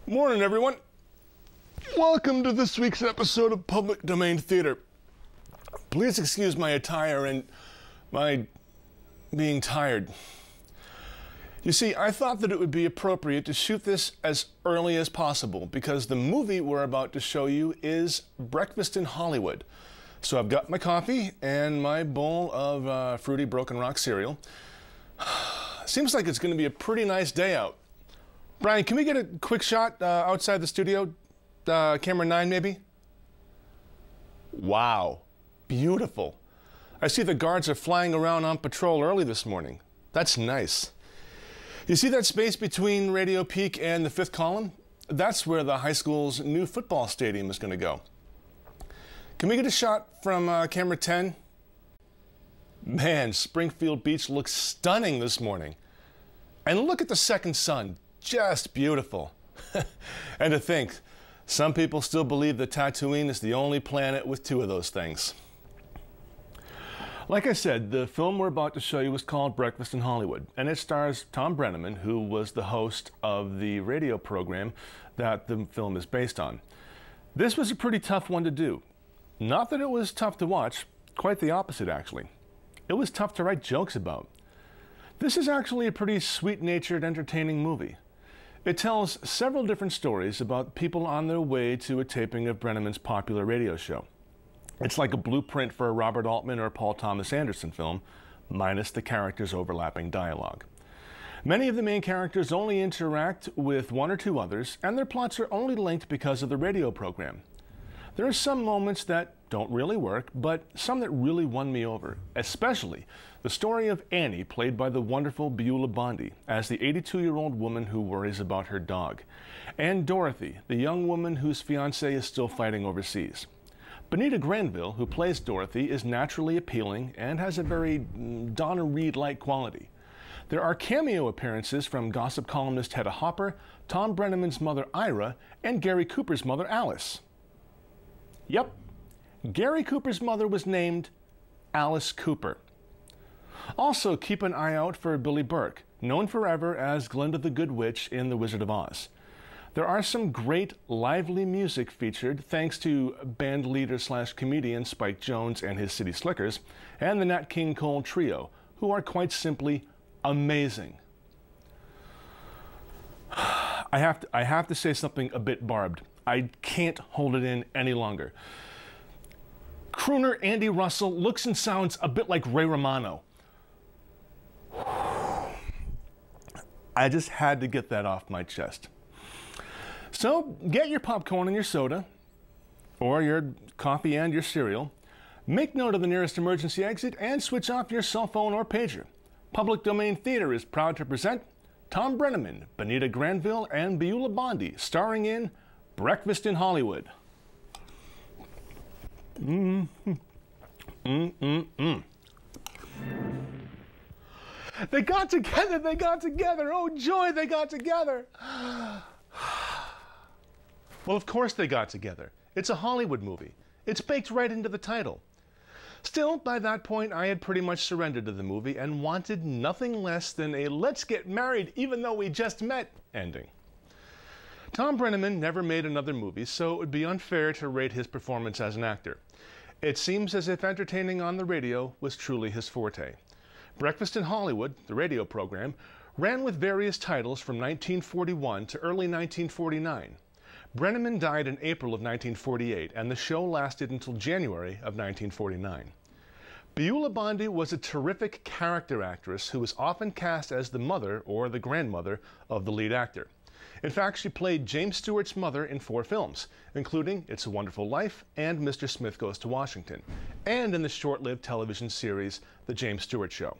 Morning, everyone. Welcome to this week's episode of Public Domain Theater. Please excuse my attire and my being tired. You see, I thought that it would be appropriate to shoot this as early as possible because the movie we're about to show you is Breakfast in Hollywood. So I've got my coffee and my bowl of fruity Broken Rock cereal. Seems like it's going to be a pretty nice day out. Brian, can we get a quick shot outside the studio? Camera 9, maybe? Wow, beautiful. I see the guards are flying around on patrol early this morning. That's nice. You see that space between Radio Peak and the fifth column? That's where the high school's new football stadium is going to go. Can we get a shot from camera 10? Man, Springfield Beach looks stunning this morning. And look at the second sun. Just beautiful. And to think, some people still believe that Tatooine is the only planet with two of those things. Like I said, the film we're about to show you is called Breakfast in Hollywood, and it stars Tom Breneman, who was the host of the radio program that the film is based on. This was a pretty tough one to do. Not that it was tough to watch, quite the opposite actually. It was tough to write jokes about. This is actually a pretty sweet-natured, entertaining movie. It tells several different stories about people on their way to a taping of Breneman's popular radio show. It's like a blueprint for a Robert Altman or Paul Thomas Anderson film, minus the characters' overlapping dialogue. Many of the main characters only interact with one or two others, and their plots are only linked because of the radio program. There are some moments that don't really work, but some that really won me over, especially the story of Annie, played by the wonderful Beulah Bondi, as the 82-year-old woman who worries about her dog, and Dorothy, the young woman whose fiancé is still fighting overseas. Bonita Granville, who plays Dorothy, is naturally appealing and has a very Donna Reed-like quality. There are cameo appearances from gossip columnist Hedda Hopper, Tom Breneman's mother Ira, and Gary Cooper's mother Alice. Yep, Gary Cooper's mother was named Alice Cooper. Also, keep an eye out for Billy Burke, known forever as Glinda the Good Witch in The Wizard of Oz. There are some great, lively music featured thanks to band leader/comedian Spike Jones and his City Slickers, and the Nat King Cole Trio, who are quite simply amazing. I have to say something a bit barbed. I can't hold it in any longer. Crooner Andy Russell looks and sounds a bit like Ray Romano. I just had to get that off my chest. So get your popcorn and your soda, or your coffee and your cereal. Make note of the nearest emergency exit and switch off your cell phone or pager. Public Domain Theater is proud to present Tom Breneman, Bonita Granville, and Beulah Bondi, starring in Breakfast in Hollywood. They got together, oh joy, they got together. Well, of course they got together. It's a Hollywood movie. It's baked right into the title. Still, by that point, I had pretty much surrendered to the movie and wanted nothing less than a let's get married even though we just met ending. Tom Breneman never made another movie, so it would be unfair to rate his performance as an actor. It seems as if entertaining on the radio was truly his forte. Breakfast in Hollywood, the radio program, ran with various titles from 1941 to early 1949. Breneman died in April of 1948, and the show lasted until January of 1949. Beulah Bondi was a terrific character actress who was often cast as the mother or the grandmother of the lead actor. In fact, she played James Stewart's mother in 4 films, including It's a Wonderful Life and Mr. Smith Goes to Washington, and in the short-lived television series The James Stewart Show.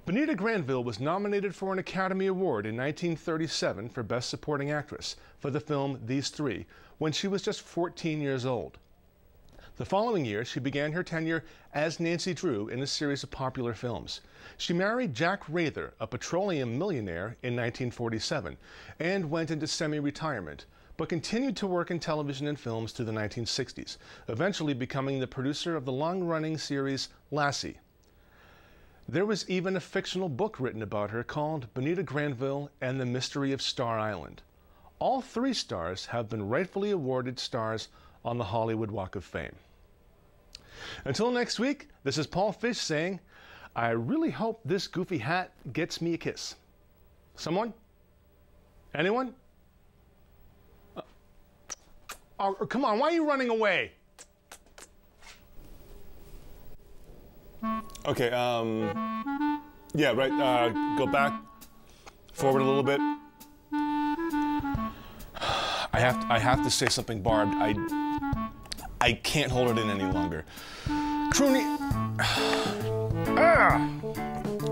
Bonita Granville was nominated for an Academy Award in 1937 for Best Supporting Actress for the film These Three, when she was just 14 years old. The following year, she began her tenure as Nancy Drew in a series of popular films. She married Jack Rather, a petroleum millionaire, in 1947, and went into semi-retirement, but continued to work in television and films through the 1960s, eventually becoming the producer of the long-running series Lassie. There was even a fictional book written about her called Bonita Granville and the Mystery of Star Island. All 3 stars have been rightfully awarded stars on the Hollywood Walk of Fame. Until next week, this is Paul Fish saying, I really hope this goofy hat gets me a kiss. Someone? Anyone? Oh, come on, why are you running away? Okay, yeah, right, go back, forward a little bit. I have to say something, Barb. I can't hold it in any longer. Croony.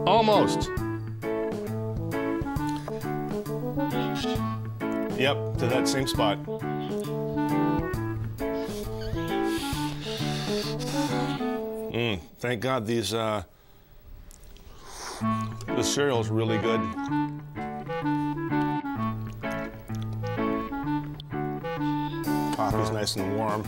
Almost. Yep, to that same spot. Thank God these the cereal's really good. Coffee's nice and warm.